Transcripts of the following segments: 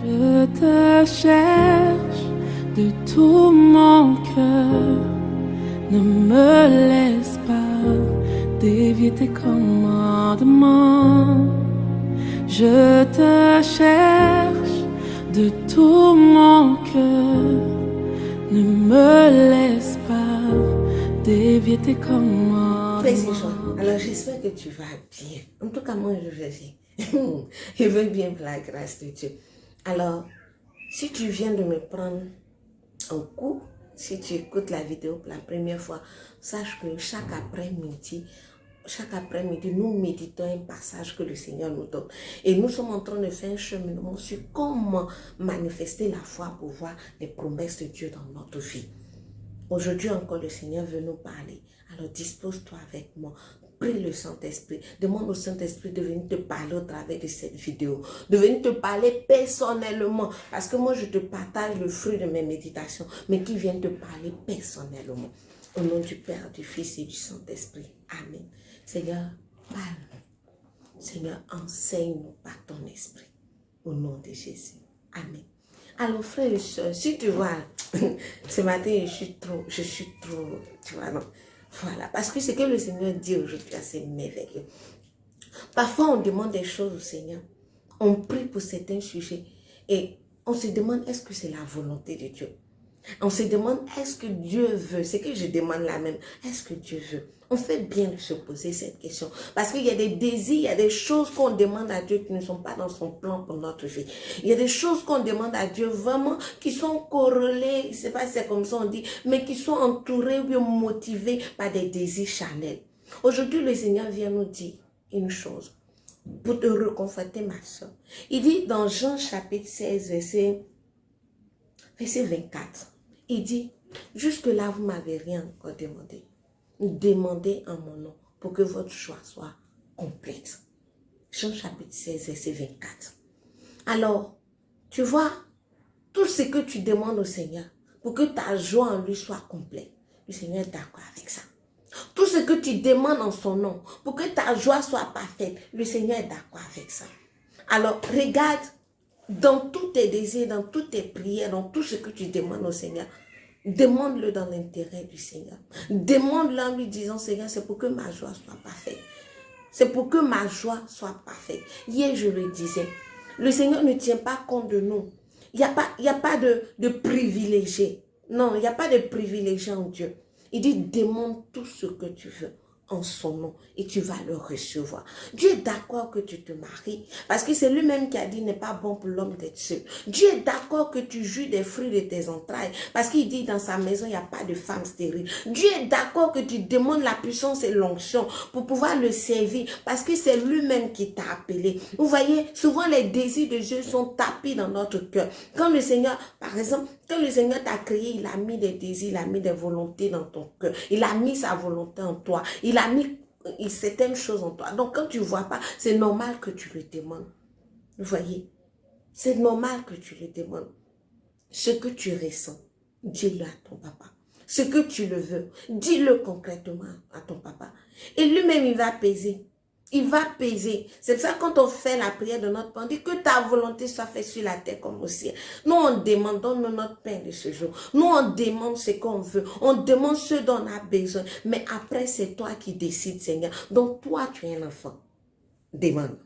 Je te cherche de tout mon cœur. Ne me laisse pas dévier tes commandements. Je te cherche de tout mon cœur. Ne me laisse pas dévier tes commandements. Précision. Alors j'espère que tu vas bien. En tout cas, moi je vais bien. Je vais bien pour la grâce de Dieu. Alors, si tu viens de me prendre en cours, si tu écoutes la vidéo pour la première fois, sache que chaque après-midi, nous méditons un passage que le Seigneur nous donne. Et nous sommes en train de faire un cheminement sur comment manifester la foi pour voir les promesses de Dieu dans notre vie. Aujourd'hui encore, le Seigneur veut nous parler. Alors dispose-toi avec moi. Prie le Saint-Esprit. Demande au Saint-Esprit de venir te parler au travers de cette vidéo. De venir te parler personnellement. Parce que moi, je te partage le fruit de mes méditations. Mais qui vient te parler personnellement. Au nom du Père, du Fils et du Saint-Esprit. Amen. Seigneur, parle-nous. Seigneur, enseigne-nous par ton esprit. Au nom de Jésus. Amen. Alors, frères et sœurs, si tu vois, ce matin, je suis trop, tu vois, non. Voilà, parce que ce que le Seigneur dit aujourd'hui, c'est merveilleux. Parfois, on demande des choses au Seigneur. On prie pour certains sujets et on se demande, est-ce que c'est la volonté de Dieu? On se demande, est-ce que Dieu veut? C'est que je demande la même, est-ce que Dieu veut? On fait bien de se poser cette question. Parce qu'il y a des désirs, il y a des choses qu'on demande à Dieu qui ne sont pas dans son plan pour notre vie. Il y a des choses qu'on demande à Dieu vraiment qui sont corrélées, je ne sais pas si c'est comme ça on dit, mais qui sont entourées ou bien motivées par des désirs charnels. Aujourd'hui, le Seigneur vient nous dire une chose pour te reconforter, ma soeur. Il dit dans Jean chapitre 16, verset 24, il dit, jusque-là, vous ne m'avez rien encore demandé. Demandez en mon nom pour que votre joie soit complète. Jean chapitre 16, verset 24. Alors, tu vois, tout ce que tu demandes au Seigneur pour que ta joie en lui soit complète, le Seigneur est d'accord avec ça. Tout ce que tu demandes en son nom pour que ta joie soit parfaite, le Seigneur est d'accord avec ça. Alors, regarde, dans tous tes désirs, dans toutes tes prières, dans tout ce que tu demandes au Seigneur, demande-le dans l'intérêt du Seigneur. Demande-le en lui disant, Seigneur, c'est pour que ma joie soit parfaite. C'est pour que ma joie soit parfaite. Hier, je le disais, le Seigneur ne tient pas compte de nous. Il n'y a pas de privilégiés. Non, il n'y a pas de privilégiés en Dieu. Il dit, demande tout ce que tu veux en son nom et tu vas le recevoir. Dieu est d'accord que tu te maries parce que c'est lui-même qui a dit n'est pas bon pour l'homme d'être seul. Dieu est d'accord que tu jouis des fruits de tes entrailles parce qu'il dit dans sa maison il n'y a pas de femme stérile. Dieu est d'accord que tu demandes la puissance et l'onction pour pouvoir le servir parce que c'est lui-même qui t'a appelé. Vous voyez, souvent les désirs de Dieu sont tapis dans notre cœur. Quand le Seigneur, par exemple, quand le Seigneur t'a créé, il a mis des désirs, il a mis des volontés dans ton cœur. Il a mis sa volonté en toi. Il a mis certaines choses en toi. Donc, quand tu ne vois pas, c'est normal que tu le demandes. Vous voyez? C'est normal que tu le demandes. Ce que tu ressens, dis-le à ton papa. Ce que tu le veux, dis-le concrètement à ton papa. Et lui-même, il va peser. Il va peser. C'est pour ça que quand on fait la prière de notre Père, on dit que ta volonté soit faite sur la terre comme au ciel. Nous, on demande, donne-nous notre pain de ce jour. Nous, on demande ce qu'on veut. On demande ce dont on a besoin. Mais après, c'est toi qui décides, Seigneur. Donc, toi, tu es un enfant. Demande.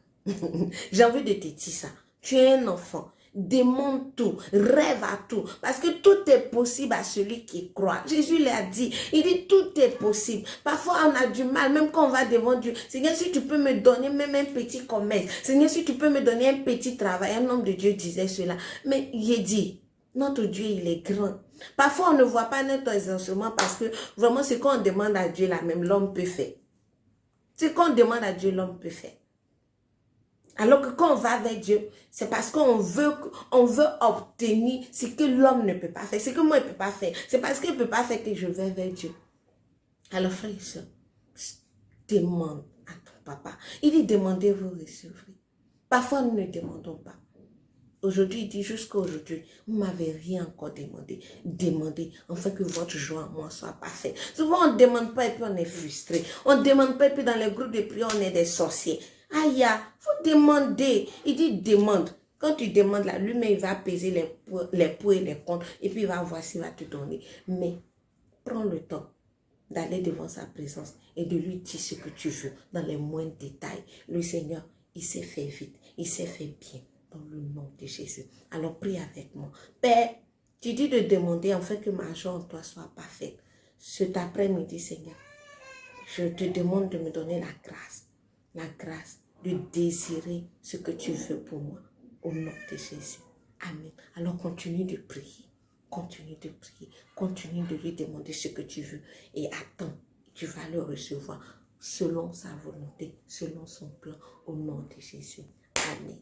J'ai envie de te dire ça. Tu es un enfant. Demande tout, rêve à tout, parce que tout est possible à celui qui croit. Jésus l'a dit, il dit tout est possible. Parfois on a du mal, même quand on va devant Dieu. Seigneur, si tu peux me donner même un petit commerce, Seigneur, si tu peux me donner un petit travail. Un homme de Dieu disait cela, mais il dit, notre Dieu il est grand. Parfois on ne voit pas notre exaucement parce que vraiment ce qu'on demande à Dieu là même, l'homme peut faire. Ce qu'on demande à Dieu, l'homme peut faire. Alors que quand on va vers Dieu, c'est parce qu'on veut obtenir ce que l'homme ne peut pas faire, ce que moi je ne peux pas faire. C'est parce qu'il ne peut pas faire que je vais vers Dieu. Alors frère et soeur, demande à ton papa. Il dit demandez, vous recevrez. Parfois nous ne demandons pas. Aujourd'hui, il dit jusqu'à aujourd'hui, vous ne m'avez rien encore demandé. Demandez, afin que votre joie en moi soit parfaite. Souvent on ne demande pas et puis on est frustré. On ne demande pas et puis dans les groupes de prière on est des sorciers. Aïe, vous demandez. Il dit demande. Quand tu demandes là, lui-même, il va peser les pour et les contre, et puis il va voir s'il va te donner. Mais prends le temps d'aller devant sa présence et de lui dire ce que tu veux dans les moindres détails. Le Seigneur, il s'est fait vite, il s'est fait bien dans le nom de Jésus. Alors prie avec moi. Père, tu dis de demander en fait que ma joie en toi soit parfaite. Cet après-midi, Seigneur, je te demande de me donner la grâce de désirer ce que tu veux pour moi au nom de Jésus. Amen. Alors continue de prier. Continue de prier, continue de lui demander ce que tu veux et attends, tu vas le recevoir selon sa volonté, selon son plan, au nom de Jésus. Amen.